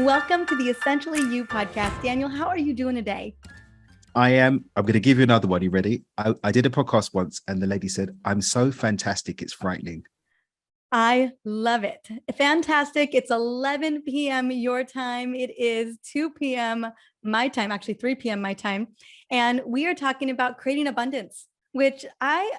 Welcome to the Essentially You podcast. Daniel, how are you doing today? I'm going to give you another one. You ready? I did a podcast once and the lady said, I'm so fantastic. It's frightening. I love it. Fantastic. It's 11 p.m. your time. It is 2 p.m. my time, actually 3 p.m. my time. And we are talking about creating abundance, which I'd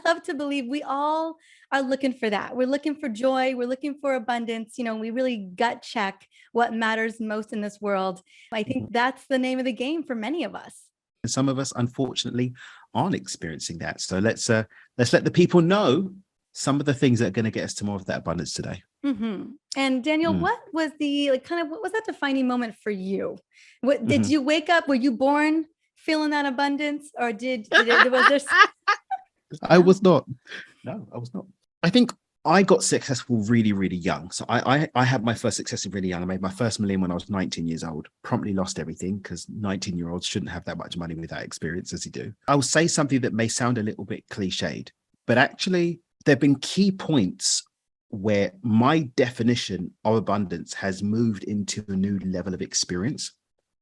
love to believe we all are looking for that. We're looking for joy. We're looking for abundance. We really gut check what matters most in this world. I think that's the name of the game for many of us. And some of us, unfortunately, aren't experiencing that. So let's let the people know some of the things that are going to get us to more of that abundance today. Mm-hmm. And Daniel, what was what was that defining moment for you? What did you wake up? Were you born feeling that abundance, or was there? I was not. No, I was not. I think I got successful really, really young. So I had my first success really young. I made my first million when I was 19 years old. Promptly lost everything because 19-year-olds shouldn't have that much money with that experience as you do. I will say something that may sound a little bit cliched, but actually there have been key points where my definition of abundance has moved into a new level of experience.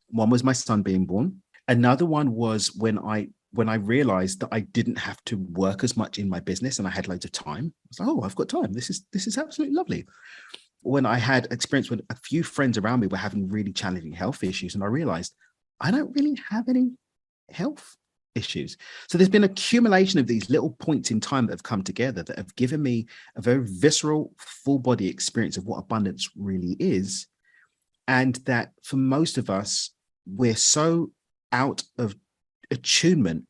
One was my son being born. Another one was when I realized that I didn't have to work as much in my business and I had loads of time. I was like, oh, I've got time. This is absolutely lovely. When I had experience when a few friends around me were having really challenging health issues, and I realized I don't really have any health issues. So there's been accumulation of these little points in time that have come together that have given me a very visceral, full body experience of what abundance really is. And that for most of us, we're so out of attunement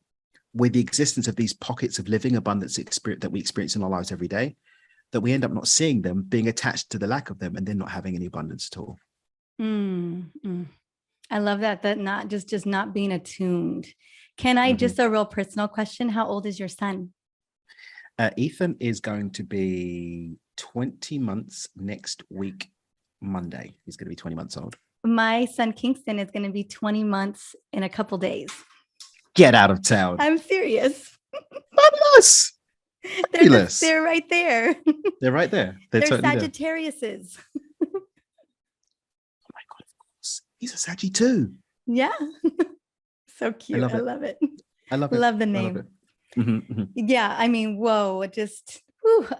with the existence of these pockets of living abundance experience that we experience in our lives every day, that we end up not seeing them, being attached to the lack of them, and then not having any abundance at all. I love that not just not being attuned. Can I just a real personal question? How old is your son? Ethan is going to be 20 months next week, Monday. He's going to be 20 months old. My son Kingston is going to be 20 months in a couple days. Get out of town. I'm serious. Fabulous. They're right there. They're right there. They're Sagittariuses. Oh my God, of course. He's a Saggy too. Yeah. So cute. I love it. I love it. Love the name. Yeah. I mean, whoa, just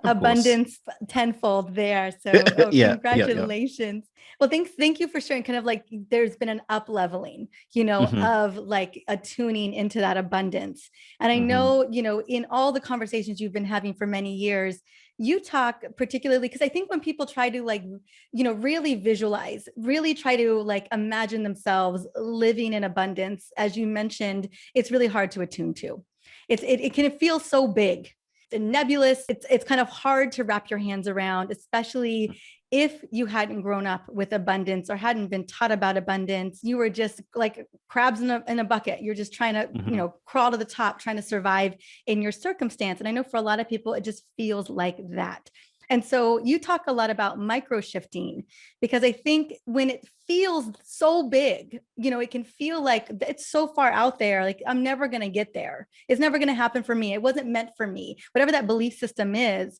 abundance tenfold there. So congratulations. Yeah. Well, thank you for sharing. Kind of like there's been an up leveling, of like attuning into that abundance. And I know, in all the conversations you've been having for many years, you talk particularly because I think when people try to really visualize, really try to imagine themselves living in abundance, as you mentioned, it's really hard to attune to. It can feel so big and nebulous. It's kind of hard to wrap your hands around, especially if you hadn't grown up with abundance or hadn't been taught about abundance. You were just like crabs in a bucket. You're just trying to, crawl to the top, trying to survive in your circumstance. And I know for a lot of people, it just feels like that. And so you talk a lot about micro shifting, because I think when it feels so big, it can feel like it's so far out there. Like I'm never going to get there. It's never going to happen for me. It wasn't meant for me. Whatever that belief system is,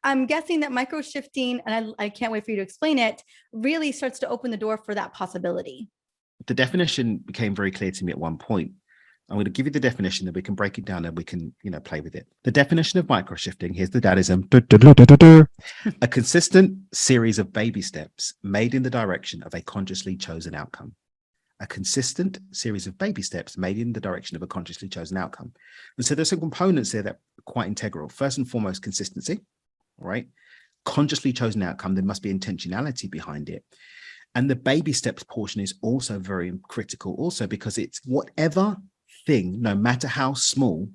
I'm guessing that micro shifting, and I can't wait for you to explain it, really starts to open the door for that possibility. The definition became very clear to me at one point. I'm going to give you the definition, and we can break it down and we can, play with it. The definition of microshifting, here's the dadism. A consistent series of baby steps made in the direction of a consciously chosen outcome. A consistent series of baby steps made in the direction of a consciously chosen outcome. And so there's some components there that are quite integral. First and foremost, consistency, right? Consciously chosen outcome, there must be intentionality behind it. And the baby steps portion is also very critical also, because it's whatever thing, no matter how small,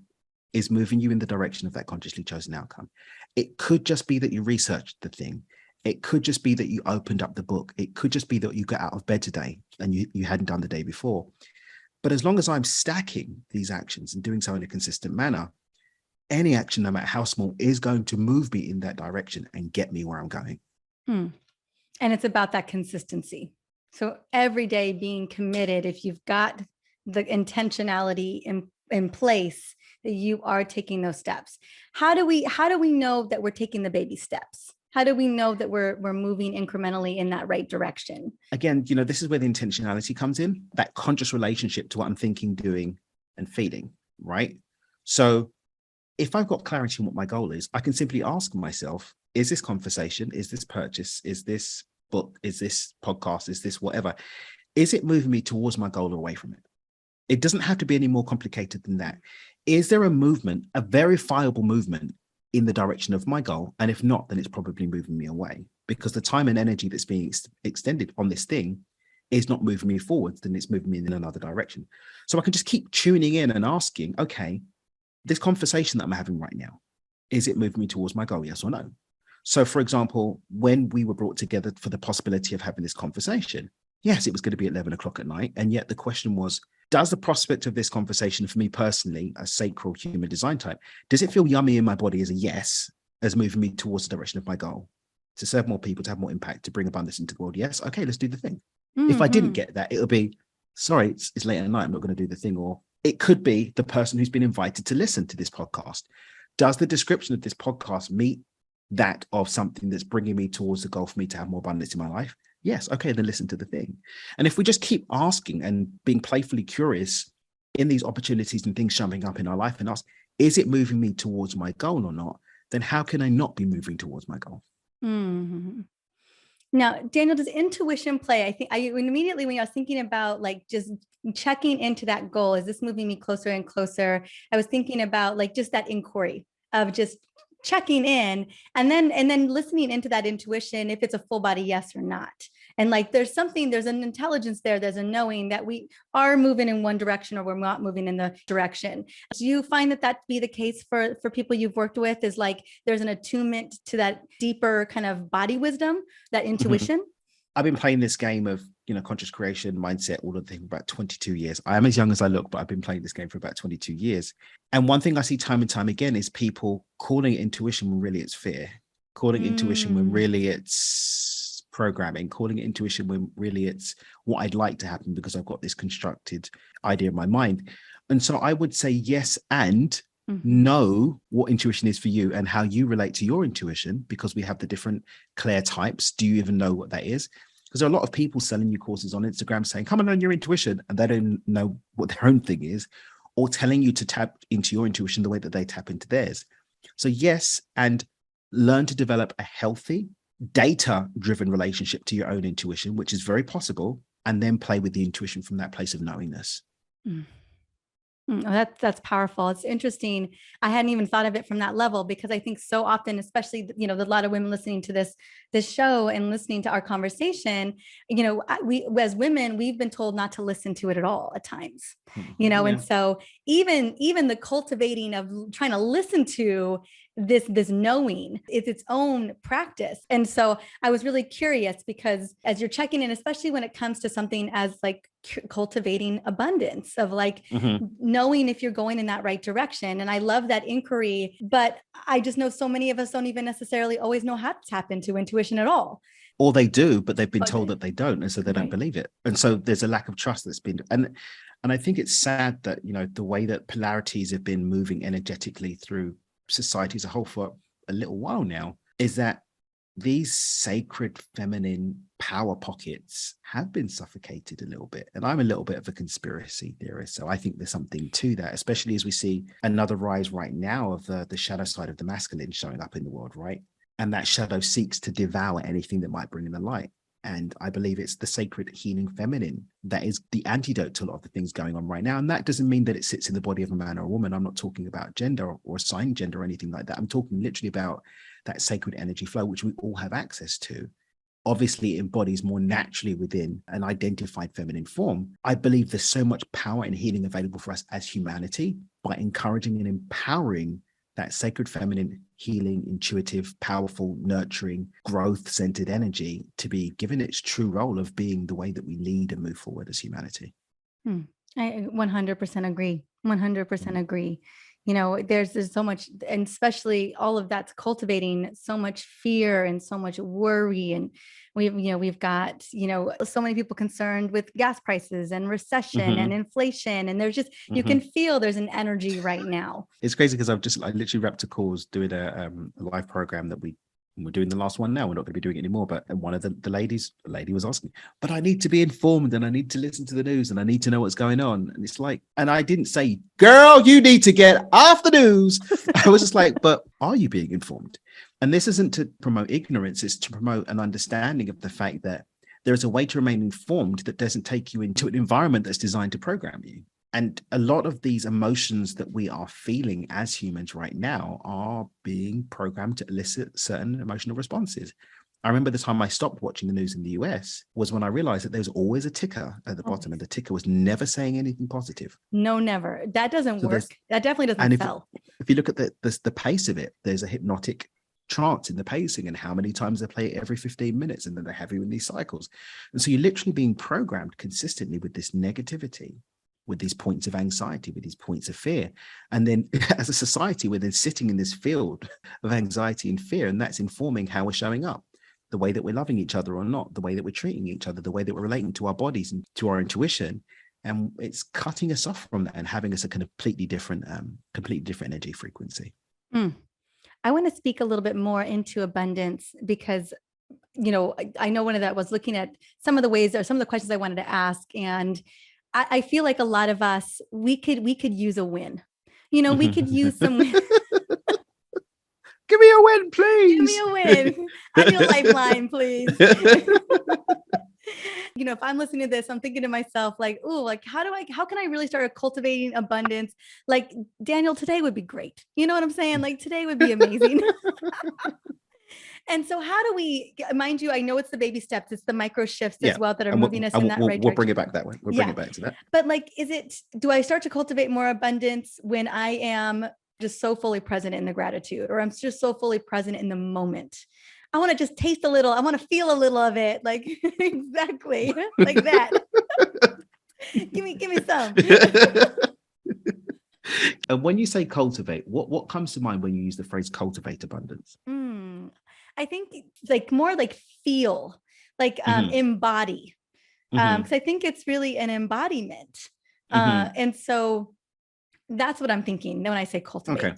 is moving you in the direction of that consciously chosen outcome. It could just be that you researched the thing. It could just be that you opened up the book. It could just be that you got out of bed today and you hadn't done the day before. But as long as I'm stacking these actions and doing so in a consistent manner, any action, no matter how small, is going to move me in that direction and get me where I'm going. And it's about that consistency. So every day being committed, if you've got the intentionality in place, that you are taking those steps. How do we know that we're taking the baby steps? How do we know that we're moving incrementally in that right direction? Again, this is where the intentionality comes in, that conscious relationship to what I'm thinking, doing, and feeling, right? So if I've got clarity on what my goal is, I can simply ask myself, is this conversation, is this purchase, is this book, is this podcast, is this whatever, is it moving me towards my goal or away from it? It doesn't have to be any more complicated than that. Is there a movement, a verifiable movement in the direction of my goal? And if not, then it's probably moving me away, because the time and energy that's being extended on this thing is not moving me forwards, then it's moving me in another direction. So I can just keep tuning in and asking, okay, this conversation that I'm having right now, is it moving me towards my goal? Yes or no? So for example, when we were brought together for the possibility of having this conversation, yes, it was going to be at 11 o'clock at night. And yet the question was, does the prospect of this conversation for me personally, a sacral human design type, does it feel yummy in my body as a yes, as moving me towards the direction of my goal? To serve more people, to have more impact, to bring abundance into the world? Yes. Okay, let's do the thing. Mm-hmm. If I didn't get that, it'll be, sorry, it's late at night, I'm not going to do the thing. Or it could be the person who's been invited to listen to this podcast. Does the description of this podcast meet that of something that's bringing me towards the goal for me to have more abundance in my life? Yes. Okay, then listen to the thing. And if we just keep asking and being playfully curious in these opportunities and things showing up in our life and ask, is it moving me towards my goal or not? Then how can I not be moving towards my goal? Mm-hmm. Now, Daniel, does intuition play? I think immediately when I was thinking about like just checking into that goal, is this moving me closer and closer? I was thinking about like just that inquiry of just checking in and then listening into that intuition, if it's a full body yes or not. And like there's an intelligence there, there's a knowing that we are moving in one direction or we're not moving in the direction. Do you find that be the case for people you've worked with, is like there's an attunement to that deeper kind of body wisdom, that intuition? I've been playing this game of, conscious creation, mindset, all of the things for about 22 years. I am as young as I look, but I've been playing this game for about 22 years. And one thing I see time and time again is people calling it intuition when really it's fear, calling it intuition when really it's programming, calling it intuition when really it's what I'd like to happen because I've got this constructed idea in my mind. And so I would say yes, and know what intuition is for you and how you relate to your intuition, because we have the different Claire types. Do you even know what that is? Because there are a lot of people selling you courses on Instagram saying, come and learn your intuition, and they don't know what their own thing is, or telling you to tap into your intuition the way that they tap into theirs. So yes, and learn to develop a healthy, data-driven relationship to your own intuition, which is very possible, and then play with the intuition from that place of knowingness. Oh, that's powerful. It's interesting. I hadn't even thought of it from that level, because I think so often, especially, a lot of women listening to this show and listening to our conversation, we as women, we've been told not to listen to it at all at times, and so even the cultivating of trying to listen to this knowing is its own practice. And so I was really curious, because as you're checking in, especially when it comes to something as like cultivating abundance, of like knowing if you're going in that right direction. And I love that inquiry, but I just know so many of us don't even necessarily always know how to tap into intuition at all. Or they do, but they've been told that they don't, and so they don't believe it. And so there's a lack of trust that's been, and I think it's sad that, the way that polarities have been moving energetically through society as a whole for a little while now, is that these sacred feminine power pockets have been suffocated a little bit. And I'm a little bit of a conspiracy theorist, so I think there's something to that, especially as we see another rise right now of the shadow side of the masculine showing up in the world, right? And that shadow seeks to devour anything that might bring in the light. And I believe it's the sacred healing feminine that is the antidote to a lot of the things going on right now. And that doesn't mean that it sits in the body of a man or a woman. I'm not talking about gender or assigned gender or anything like that. I'm talking literally about that sacred energy flow, which we all have access to. Obviously, it embodies more naturally within an identified feminine form. I believe there's so much power and healing available for us as humanity by encouraging and empowering that sacred feminine, healing, intuitive, powerful, nurturing, growth-centered energy to be given its true role of being the way that we lead and move forward as humanity. I 100% agree. 100% agree. There's so much, and especially all of that's cultivating so much fear and so much worry. And we've got, so many people concerned with gas prices and recession and inflation. And there's just, you can feel there's an energy right now. It's crazy because I literally wrapped a call, doing a live program that we We're doing the last one now. We're not going to be doing it anymore. But one of the lady was asking, but I need to be informed and I need to listen to the news and I need to know what's going on. And it's like, and I didn't say, girl, you need to get off the news. I was just like, but are you being informed? And this isn't to promote ignorance. It's to promote an understanding of the fact that there is a way to remain informed that doesn't take you into an environment that's designed to program you. And a lot of these emotions that we are feeling as humans right now are being programmed to elicit certain emotional responses. I remember the time I stopped watching the news in the US was when I realized that there was always a ticker at the bottom, and the ticker was never saying anything positive. No, never. That doesn't work. That definitely doesn't sell. If you look at the pace of it, there's a hypnotic trance in the pacing and how many times they play it every 15 minutes, and then they have you in these cycles. And so you're literally being programmed consistently with this negativity, with these points of anxiety, with these points of fear. And then as a society, we're then sitting in this field of anxiety and fear, and that's informing how we're showing up, the way that we're loving each other or not, the way that we're treating each other, the way that we're relating to our bodies and to our intuition. And it's cutting us off from that and having us a completely different energy frequency. I want to speak a little bit more into abundance because, you know, I know one of that was looking at some of the ways or some of the questions I wanted to ask. And I feel like a lot of us, we could use a win. You know, we could use some win. Give me a win, please. Give me a win. I need a lifeline, please. You know, if I'm listening to this, I'm thinking to myself, like, oh, like, how can I really start cultivating abundance? Like, Daniel, today would be great. You know what I'm saying? Like, today would be amazing. And so how do we, mind you, I know it's the baby steps, it's the micro shifts as well that are moving us in that right direction. We'll bring it back that way. We'll bring it back to that. But like, do I start to cultivate more abundance when I am just so fully present in the gratitude, or I'm just so fully present in the moment? I want to just taste a little, I want to feel a little of it. Like, exactly like that. give me some. And when you say cultivate, what comes to mind when you use the phrase cultivate abundance? I think like more like feel, like embody, because I think it's really an embodiment. And so that's what I'm thinking when I say cultivate. Okay.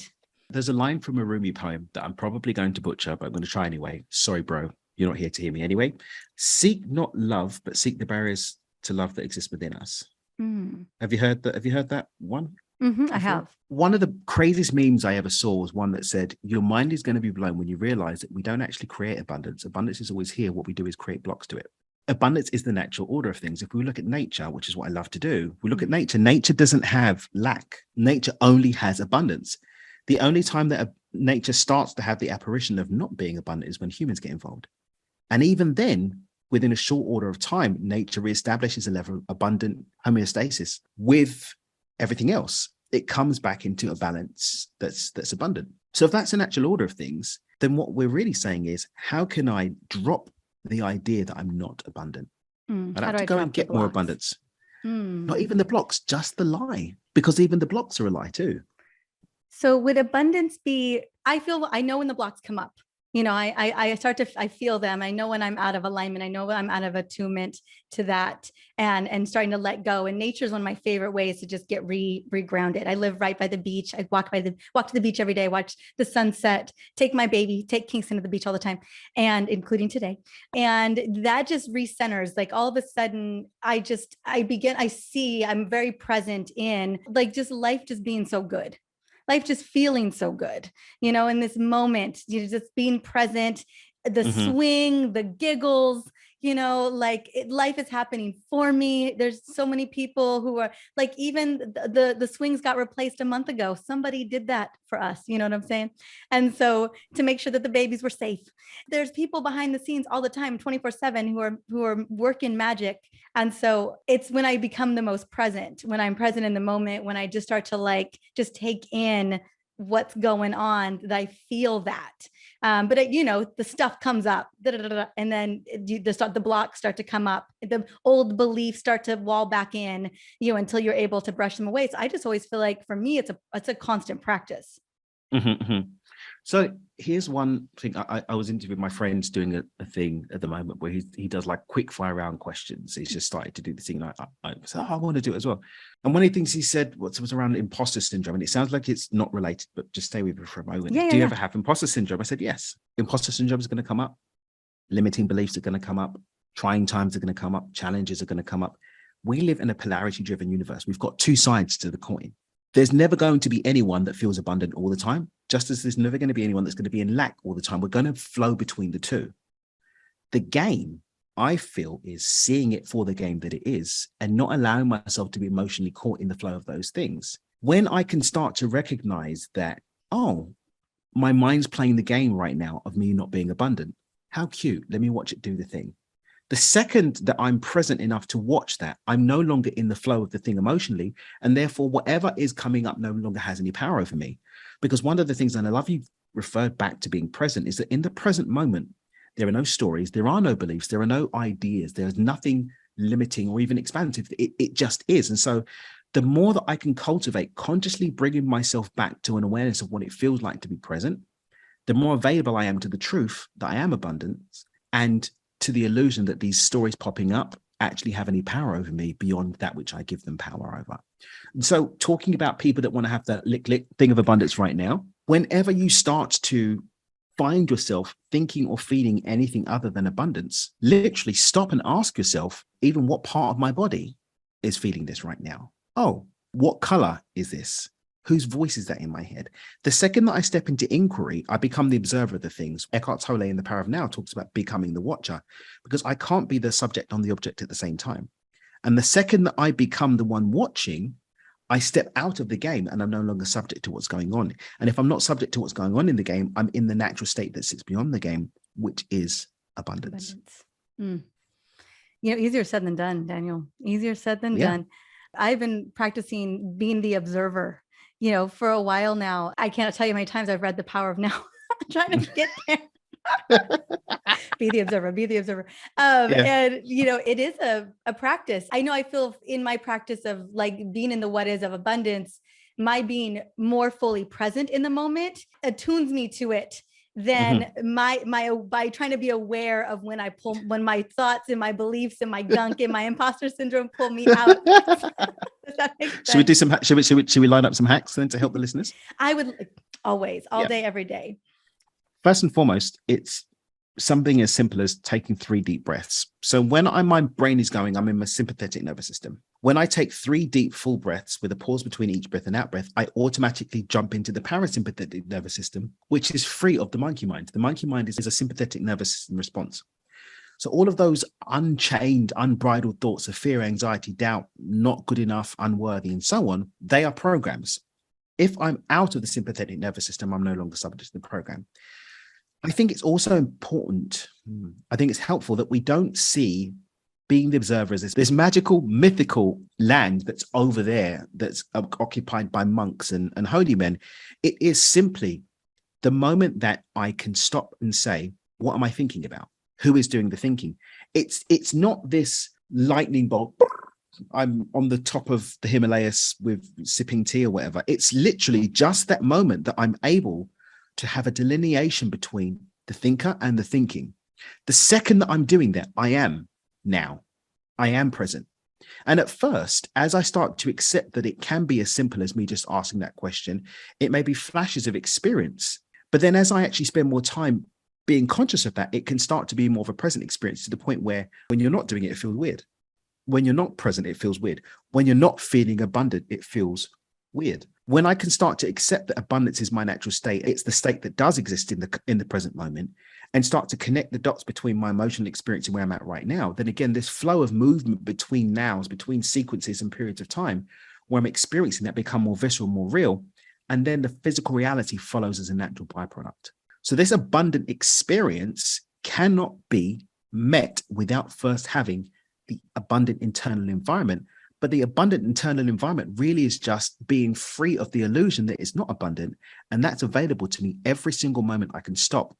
There's a line from a Rumi poem that I'm probably going to butcher, but I'm going to try anyway. Sorry, bro. You're not here to hear me anyway. Seek not love, but seek the barriers to love that exist within us. Have you heard that? Have you heard that one? I have. One of the craziest memes I ever saw was one that said, your mind is going to be blown when you realize that we don't actually create abundance. Abundance is always here. What we do is create blocks to it. Abundance is the natural order of things. If we look at nature, which is what I love to do, we look at nature. Nature doesn't have lack. Nature only has abundance. The only time that nature starts to have the apparition of not being abundant is when humans get involved. And even then, within a short order of time, nature reestablishes a level of abundant homeostasis with everything else. It comes back into a balance that's abundant. So if that's a natural order of things, then what we're really saying is, how can I drop the idea that I'm not abundant? I have to go and get more abundance. Not even the blocks, just the lie, because even the blocks are a lie too. So would abundance be, I know when the blocks come up, you know, I feel them. I know when I'm out of alignment. I know when I'm out of attunement to that and starting to let go. And nature is one of my favorite ways to just get re-grounded. I live right by the beach. I walk to the beach every day, watch the sunset, take Kingston to the beach all the time, and including today. And that just recenters, like all of a sudden I'm very present in like just life just being so good. Life just feeling so good, you know, in this moment, you just being present, the swing, the giggles, you know, like life is happening for me. There's so many people who are like, even the swings got replaced a month ago. Somebody did that for us. You know what I'm saying? And so to make sure that the babies were safe, there's people behind the scenes all the time, 24/7 who are working magic. And so it's when I become the most present, when I'm present in the moment, when I just start to like, just take in what's going on, that I feel that. But you know, the stuff comes up, and then the blocks start to come up. The old beliefs start to wall back in, you know, until you're able to brush them away. So I just always feel like for me, it's a constant practice. So here's one thing. I was interviewing my friends doing a thing at the moment where he does like quick fire round questions. He's just started to do the thing. And I said, I want to do it as well. And one of the things he said was around imposter syndrome. And it sounds like it's not related, but just stay with me for a moment. Do you ever have imposter syndrome? I said, yes. Imposter syndrome is going to come up. Limiting beliefs are going to come up. Trying times are going to come up. Challenges are going to come up. We live in a polarity-driven universe. We've got two sides to the coin. There's never going to be anyone that feels abundant all the time, just as there's never going to be anyone that's going to be in lack all the time. We're going to flow between the two. The game, I feel, is seeing it for the game that it is and not allowing myself to be emotionally caught in the flow of those things. When I can start to recognize that, oh, my mind's playing the game right now of me not being abundant. How cute. Let me watch it do the thing. The second that I'm present enough to watch that, I'm no longer in the flow of the thing emotionally. And therefore, whatever is coming up no longer has any power over me. Because one of the things, and I love you referred back to being present, is that in the present moment, there are no stories, there are no beliefs, there are no ideas, there's nothing limiting or even expansive. It just is. And so the more that I can cultivate consciously bringing myself back to an awareness of what it feels like to be present, the more available I am to the truth that I am abundance and to the illusion that these stories popping up actually have any power over me beyond that which I give them power over. And so talking about people that want to have that lick thing of abundance right now, whenever you start to find yourself thinking or feeling anything other than abundance, literally stop and ask yourself, even what part of my body is feeling this right now? Oh, what color is this? Whose voice is that in my head? The second that I step into inquiry, I become the observer of the things. Eckhart Tolle in The Power of Now talks about becoming the watcher, because I can't be the subject on the object at the same time. And the second that I become the one watching, I step out of the game and I'm no longer subject to what's going on. And if I'm not subject to what's going on in the game, I'm in the natural state that sits beyond the game, which is abundance. You know, easier said than done, Daniel. Easier said than done. I've been practicing being the observer, you know, for a while now. I can't tell you how many times I've read The Power of Now. I'm trying to get there. Be the observer, be the observer. And, you know, it is a practice. I know I feel in my practice of like being in the what is of abundance, my being more fully present in the moment attunes me to it than my by trying to be aware of when my thoughts and my beliefs and my gunk and my imposter syndrome pull me out. Does that make sense? Should we do some? Should we line up some hacks then to help the listeners? I would always, all day, every day. First and foremost, it's something as simple as taking 3 deep breaths. So when my brain is going, I'm in my sympathetic nervous system. When I take 3 deep full breaths with a pause between each breath and out breath, I automatically jump into the parasympathetic nervous system, which is free of the monkey mind. The monkey mind is a sympathetic nervous system response. So all of those unchained, unbridled thoughts of fear, anxiety, doubt, not good enough, unworthy, and so on, they are programs. If I'm out of the sympathetic nervous system, I'm no longer subject to the program. I think it's also important, I think it's helpful that we don't see being the observer as this magical, mythical land that's over there, that's occupied by monks and holy men. It is simply the moment that I can stop and say, what am I thinking about? Who is doing the thinking? It's not this lightning bolt. I'm on the top of the Himalayas with sipping tea or whatever. It's literally just that moment that I'm able to have a delineation between the thinker and the thinking. The second that I'm doing that, I am present. And at first, as I start to accept that it can be as simple as me just asking that question, it may be flashes of experience. But then as I actually spend more time being conscious of that, it can start to be more of a present experience, to the point where when you're not doing it, it feels weird. When you're not present, it feels weird. When you're not feeling abundant, it feels weird. When I can start to accept that abundance is my natural state, it's the state that does exist in the present moment, and start to connect the dots between my emotional experience and where I'm at right now, then again, this flow of movement between nows, between sequences and periods of time where I'm experiencing that become more visceral, more real, and then the physical reality follows as a natural byproduct. So this abundant experience cannot be met without first having the abundant internal environment. But the abundant internal environment really is just being free of the illusion that it's not abundant. And that's available to me every single moment. I can stop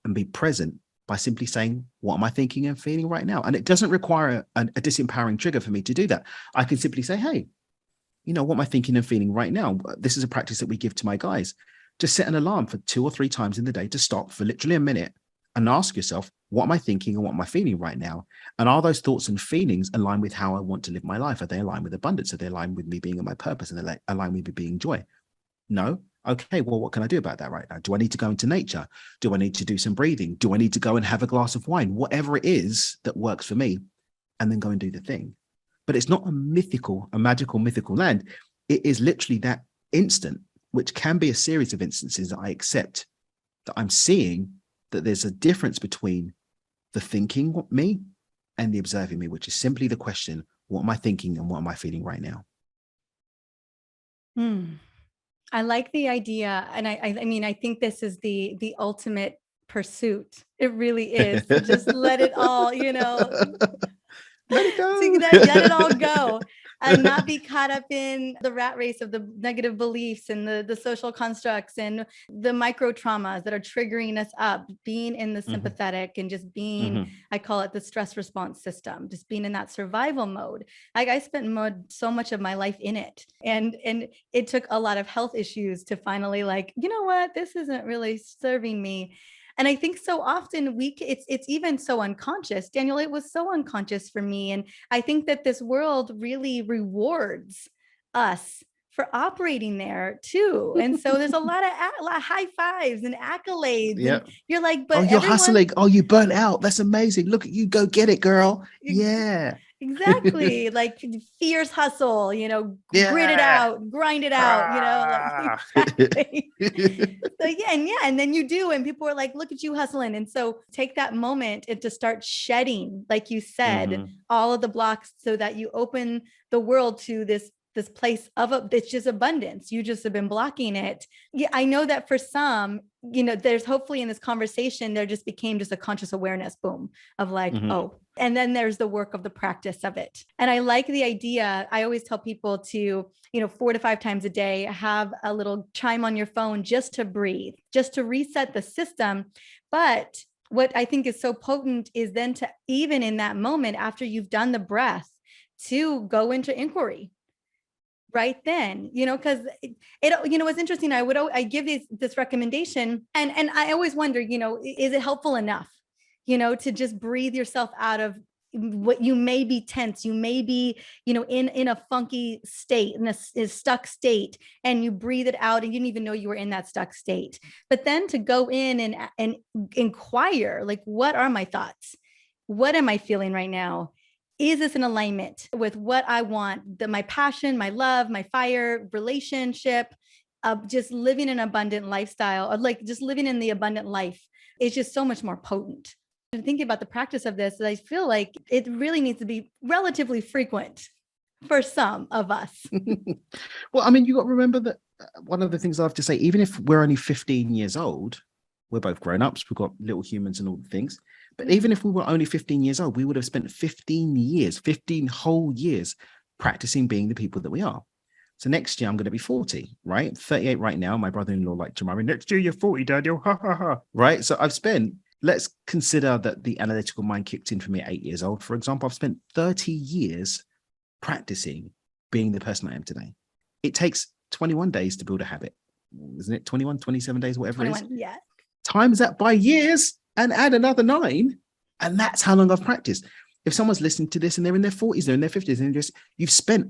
and be present by simply saying, what am I thinking and feeling right now? And it doesn't require a disempowering trigger for me to do that. I can simply say, hey, you know, what am I thinking and feeling right now? This is a practice that we give to my guys Just set an alarm for 2 or 3 times in the day to stop for literally a minute and ask yourself, what am I thinking and what am I feeling right now? And are those thoughts and feelings aligned with how I want to live my life? Are they aligned with abundance? Are they aligned with me being in my purpose? And they aligned with me being joy? No? Okay, well, what can I do about that right now? Do I need to go into nature? Do I need to do some breathing? Do I need to go and have a glass of wine? Whatever it is that works for me, and then go and do the thing. But it's not a magical, mythical land. It is literally that instant, which can be a series of instances that I accept, that I'm seeing that there's a difference between the thinking me and the observing me, which is simply the question, what am I thinking and what am I feeling right now? I like the idea. And I mean, I think this is the ultimate pursuit. It really is. Just let it all, let it go. Let it all go and not be caught up in the rat race of the negative beliefs and the social constructs and the micro traumas that are triggering us up, being in the sympathetic and just being, I call it the stress response system, just being in that survival mode. Like I spent so much of my life in it. And it took a lot of health issues to finally like, you know what, this isn't really serving me. And I think so often it's even so unconscious. Daniel, it was so unconscious for me. And I think that this world really rewards us for operating there too. And so there's a lot of high fives and accolades. Yeah. And you're like, but you're hustling. Oh, you burnt out. That's amazing. Look at you. Go get it, girl. Yeah. Exactly. Like fierce hustle, grit it out, grind it out, like exactly. So and then you do, and people are like, look at you hustling. And so take that moment and to start shedding, like you said, all of the blocks so that you open the world to this place of it's just abundance. You just have been blocking it. Yeah, I know that for some, there's hopefully in this conversation, there just became just a conscious awareness, boom, of like, oh, and then there's the work of the practice of it. And I like the idea. I always tell people to, 4 to 5 times a day, have a little chime on your phone just to breathe, just to reset the system. But what I think is so potent is then to, even in that moment, after you've done the breath, to go into inquiry. Right then, because it what's interesting, I give this recommendation and I always wonder, is it helpful enough, to just breathe yourself out of what you may be tense, you may be, in a funky state, in a stuck state, and you breathe it out and you didn't even know you were in that stuck state. But then to go in and inquire, like, what are my thoughts? What am I feeling right now? Is this in alignment with what I want, my passion, my love, my fire, relationship, of just living an abundant lifestyle, or like just living in the abundant life is just so much more potent. And thinking about the practice of this, I feel like it really needs to be relatively frequent for some of us. Well, I mean, you got to remember that one of the things I have to say, even if we're only 15 years old, we're both grown-ups, we've got little humans and all the things. But even if we were only 15 years old, we would have spent 15 whole years practicing being the people that we are. So next year, I'm going to be 40, right? 38 right now. My brother-in-law like to remind me, next year, you're 40, Daniel. Ha, ha, ha. Right? So let's consider that the analytical mind kicked in for me at 8 years old. For example, I've spent 30 years practicing being the person I am today. It takes 21 days to build a habit. Isn't it 21, 27 days, whatever 21, it is? Yeah. Times that by years and add another 9, and that's how long I've practiced. If someone's listening to this and they're in their 40s, they're in their 50s, and you've spent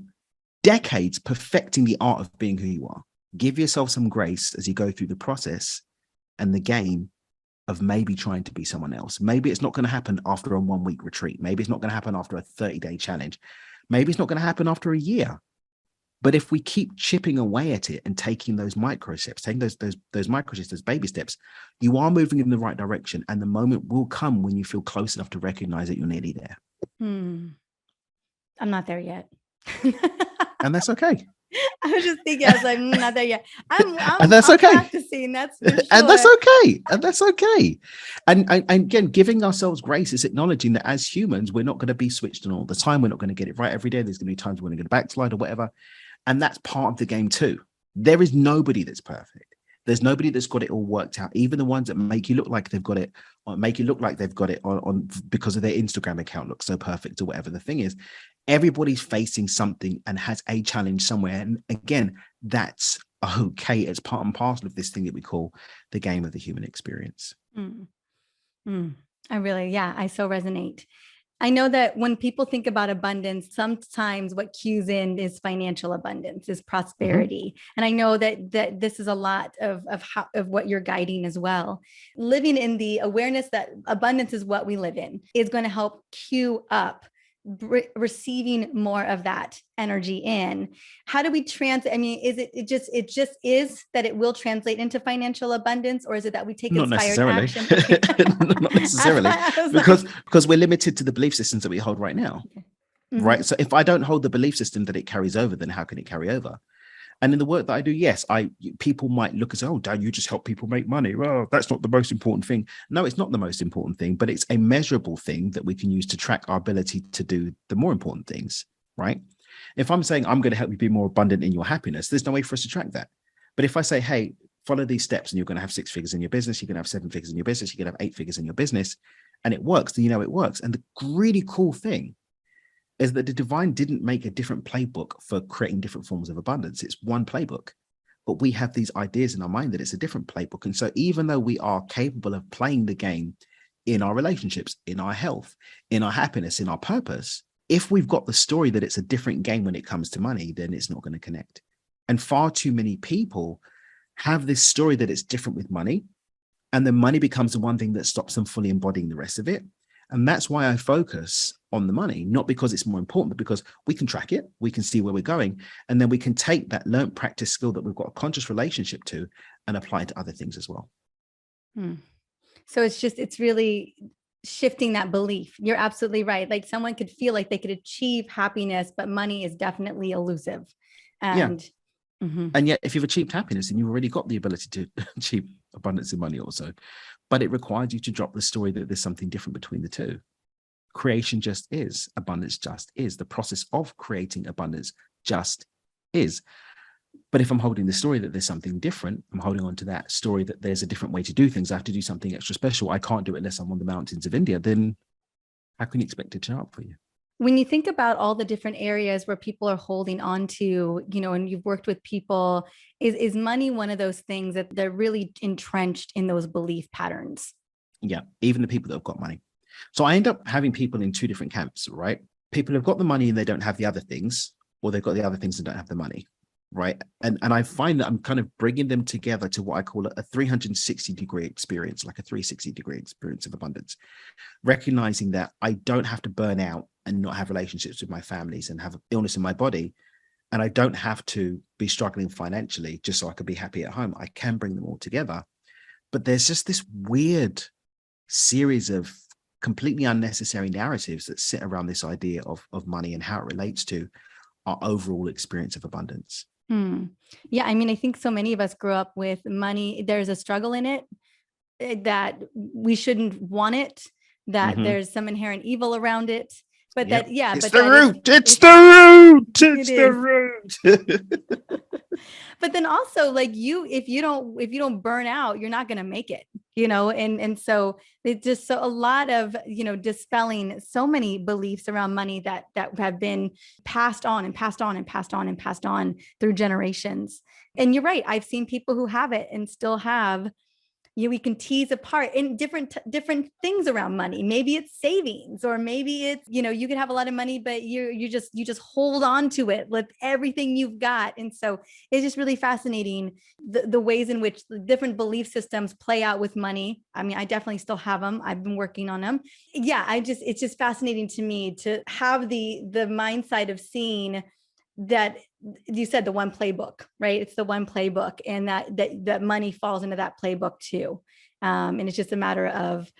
decades perfecting the art of being who you are. Give yourself some grace as you go through the process and the game of maybe trying to be someone else. Maybe it's not going to happen after a 1-week retreat. Maybe it's not going to happen after a 30-day challenge. Maybe it's not going to happen after a year. But if we keep chipping away at it and taking those micro steps, taking those micro steps, those baby steps, you are moving in the right direction. And the moment will come when you feel close enough to recognize that you're nearly there. I'm not there yet. And that's okay. I was just thinking, I was like, not there yet. And that's okay. Practicing, that's for sure. And that's okay. And that's okay. And again, giving ourselves grace is acknowledging that as humans, we're not going to be switched on all the time. We're not going to get it right every day. There's going to be times when we're going to backslide or whatever. And that's part of the game too. There is nobody that's perfect. There's nobody that's got it all worked out. Even the ones that make you look like they've got it, or make you look like they've got it on because of their Instagram account looks so perfect or whatever the thing is. Everybody's facing something and has a challenge somewhere. And again, that's okay. It's part and parcel of this thing that we call the game of the human experience. I so resonate. I know that when people think about abundance, sometimes what cues in is financial abundance, is prosperity. And I know that this is a lot of what you're guiding as well. Living in the awareness that abundance is what we live in is going to help cue up receiving more of that energy in. How do we I mean, is it just is that it will translate into financial abundance, or is it that we take inspired action? Okay. Not necessarily, because we're limited to the belief systems that we hold right now. Okay. Right. So if I don't hold the belief system that it carries over, then how can it carry over? And in the work that I do, yes, people might look and say, oh, Dan, you just help people make money. Well, that's not the most important thing. No, it's not the most important thing, but it's a measurable thing that we can use to track our ability to do the more important things, right? If I'm saying I'm going to help you be more abundant in your happiness, there's no way for us to track that. But if I say, hey, follow these steps and you're going to have 6 figures in your business, you're going to have 7 figures in your business, you're going to have 8 figures in your business, and it works, then you know it works. And the really cool thing is that the divine didn't make a different playbook for creating different forms of abundance. It's one playbook, but we have these ideas in our mind that it's a different playbook. And so even though we are capable of playing the game in our relationships, in our health, in our happiness, in our purpose, if we've got the story that it's a different game when it comes to money, then it's not going to connect. And far too many people have this story that it's different with money, and then money becomes the one thing that stops them fully embodying the rest of it. And that's why I focus on the money, not because it's more important, but because we can track it, we can see where we're going, and then we can take that learned practice skill that we've got a conscious relationship to and apply it to other things as well. So it's really shifting that belief. You're absolutely right. Like someone could feel like they could achieve happiness, but money is definitely elusive. And and yet if you've achieved happiness, then you've already got the ability to achieve abundance in money also. But it requires you to drop the story that there's something different between the two. Creation just is. Abundance just is. The process of creating abundance just is. But if I'm holding the story that there's something different, I'm holding on to that story that there's a different way to do things. I have to do something extra special. I can't do it unless I'm on the mountains of India. Then how can you expect it to turn up for you? When you think about all the different areas where people are holding on to, and you've worked with people, is money one of those things that they're really entrenched in those belief patterns? Yeah, even the people that have got money. So I end up having people in 2 different camps, right? People have got the money and they don't have the other things, or they've got the other things and don't have the money, right? And I find that I'm kind of bringing them together to what I call a 360-degree experience, like a 360-degree experience of abundance, recognizing that I don't have to burn out and not have relationships with my families and have illness in my body. And I don't have to be struggling financially just so I could be happy at home. I can bring them all together. But there's just this weird series of completely unnecessary narratives that sit around this idea of money and how it relates to our overall experience of abundance. Yeah. I mean, I think so many of us grew up with money. There's a struggle in it, that we shouldn't want it, that there's some inherent evil around it. But it's the root. It's the root. But then also, like if you don't burn out, you're not going to make it, and so it's just a lot of, dispelling so many beliefs around money that have been passed on and passed on and passed on and passed on through generations. And you're right. I've seen people who have it and still have, we can tease apart in different things around money. Maybe it's savings, or maybe it's, you can have a lot of money, but you just hold on to it with everything you've got. And so it's just really fascinating the ways in which the different belief systems play out with money. I mean, I definitely still have them. I've been working on them. Yeah. it's just fascinating to me to have the mindset of seeing that you said the one playbook, right? It's the one playbook, and that money falls into that playbook too. And it's just a matter of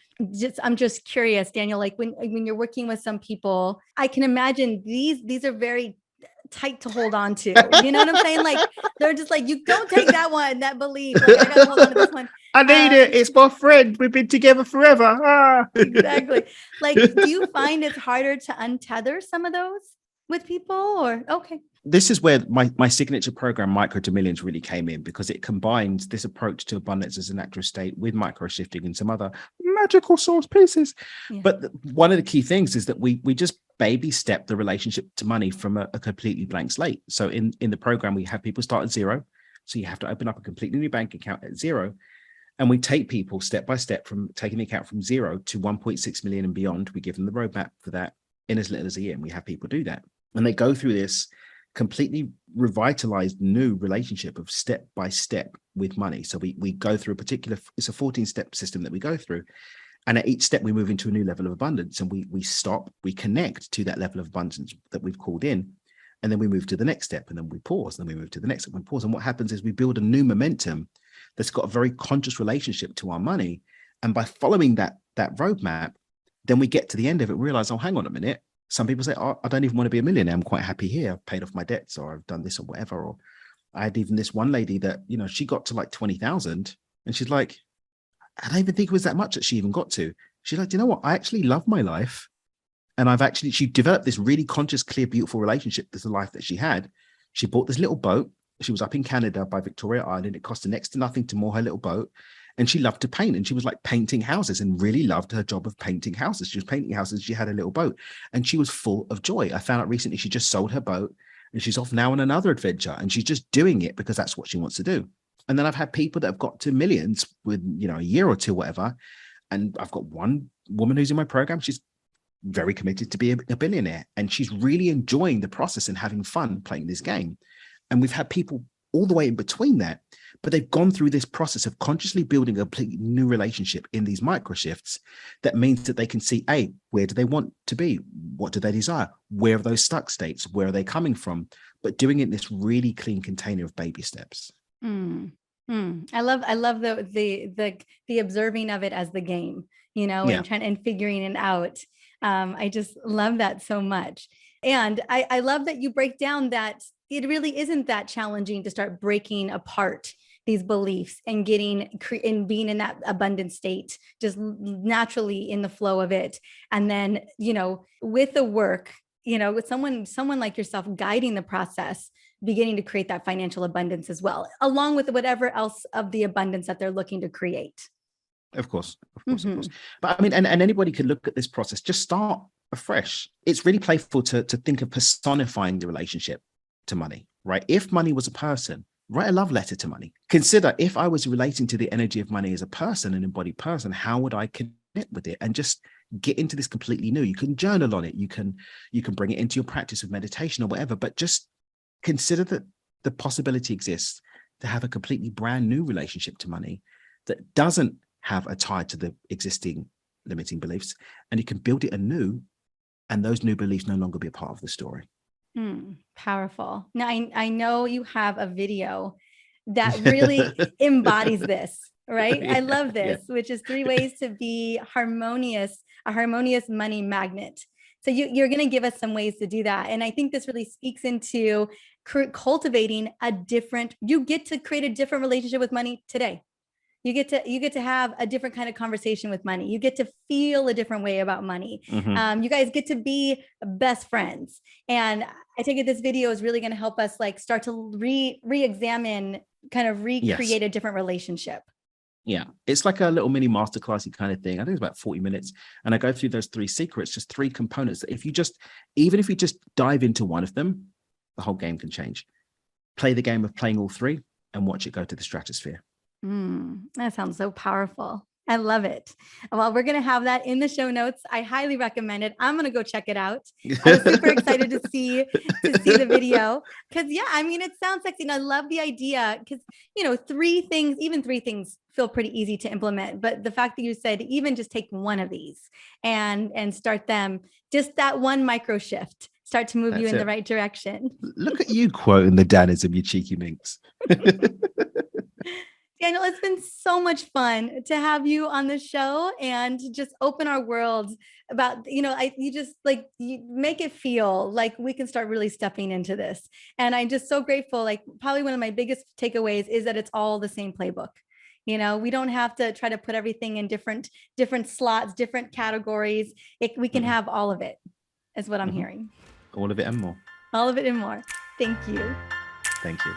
I'm just curious, Daniel, like when you're working with some people, I can imagine these are very tight to hold on to. You know what I'm saying? Like they're just like, you don't take that one, that belief. Like I gotta hold on to this one. I need it. It's my friend. We've been together forever. Exactly. Like, do you find it's harder to untether some of those with people, or okay? This is where my signature program, Micro to Millions, really came in, because it combines this approach to abundance as a natural state with micro shifting and some other magical source pieces. Yeah. But one of the key things is that we just baby step the relationship to money from a completely blank slate. So in the program, we have people start at 0. So you have to open up a completely new bank account at zero. And we take people step by step from taking the account from 0 to 1.6 million and beyond. We give them the roadmap for that in as little as a year. And we have people do that. And they go through this completely revitalized new relationship of step by step with money. So we go through it's a 14-step system that we go through. And at each step, we move into a new level of abundance, and we stop, we connect to that level of abundance that we've called in. And then we move to the next step, and then we pause, and then we move to the next step and pause. And what happens is we build a new momentum that's got a very conscious relationship to our money. And by following that roadmap, then we get to the end of it, realize, oh, hang on a minute. Some people say, oh, I don't even want to be a millionaire. I'm quite happy here. I've paid off my debts, or I've done this or whatever. Or I had even this one lady that, she got to like 20,000, and she's like, I don't even think it was that much that she even got to. She's like, you know what? I actually love my life. And she developed this really conscious, clear, beautiful relationship with the life that she had. She bought this little boat. She was up in Canada by Victoria Island. It cost her next to nothing to moor her little boat. And she loved to paint. And she was like painting houses and really loved her job of painting houses. She was painting houses. She had a little boat and she was full of joy. I found out recently she just sold her boat and she's off now on another adventure. And she's just doing it because that's what she wants to do. And then I've had people that have got to millions with, a year or two, whatever. And I've got one woman who's in my program. She's very committed to be a billionaire. And she's really enjoying the process and having fun playing this game. And we've had people all the way in between that, but they've gone through this process of consciously building a completely new relationship in these micro shifts. That means that they can see, where do they want to be? What do they desire? Where are those stuck states? Where are they coming from? But doing it in this really clean container of baby steps. I love the observing of it as the game, and figuring it out. I just love that so much. And I love that you break down that it really isn't that challenging to start breaking apart these beliefs and being in that abundant state, just naturally in the flow of it. And then, with the work, with someone like yourself guiding the process, beginning to create that financial abundance as well, along with whatever else of the abundance that they're looking to create. Of course. But I mean, and anybody could look at this process, just start afresh. It's really playful to think of personifying the relationship to money, right? If money was a person, write a love letter to money. Consider, if I was relating to the energy of money as a person, an embodied person, how would I connect with it? And just get into this completely new. You can journal on it. You can bring it into your practice of meditation or whatever, but just consider that the possibility exists to have a completely brand new relationship to money that doesn't have a tie to the existing limiting beliefs, and you can build it anew, and those new beliefs no longer be a part of the story. Powerful. Now, I know you have a video that really embodies this, right? I love this, which is 3 ways to be a harmonious money magnet. So you're going to give us some ways to do that. And I think this really speaks into cultivating you get to create a different relationship with money today. You get to have a different kind of conversation with money. You get to feel a different way about money. You guys get to be best friends. And I take it this video is really going to help us start to re-examine, kind of recreate a different relationship. Yeah, it's like a little mini masterclassy kind of thing. I think it's about 40 minutes. And I go through those 3 secrets, just 3 components that even if you just dive into one of them, the whole game can change. Play the game of playing all 3 and watch it go to the stratosphere. That sounds so powerful. I love it. Well, we're going to have that in the show notes. I highly recommend it. I'm going to go check it out. I was super excited to see the video because it sounds sexy. And I love the idea because, 3 things feel pretty easy to implement. But the fact that you said, even just take one of these and start them, just that one micro shift, start to move you in the right direction. Look at you quoting the Danism, you cheeky minx. Daniel, it's been so much fun to have you on the show and to just open our worlds about, you make it feel like we can start really stepping into this. And I'm just so grateful. Probably one of my biggest takeaways is that it's all the same playbook. We don't have to try to put everything in different slots, different categories. We can have all of it, is what I'm hearing. All of it and more. All of it and more. Thank you. Thank you.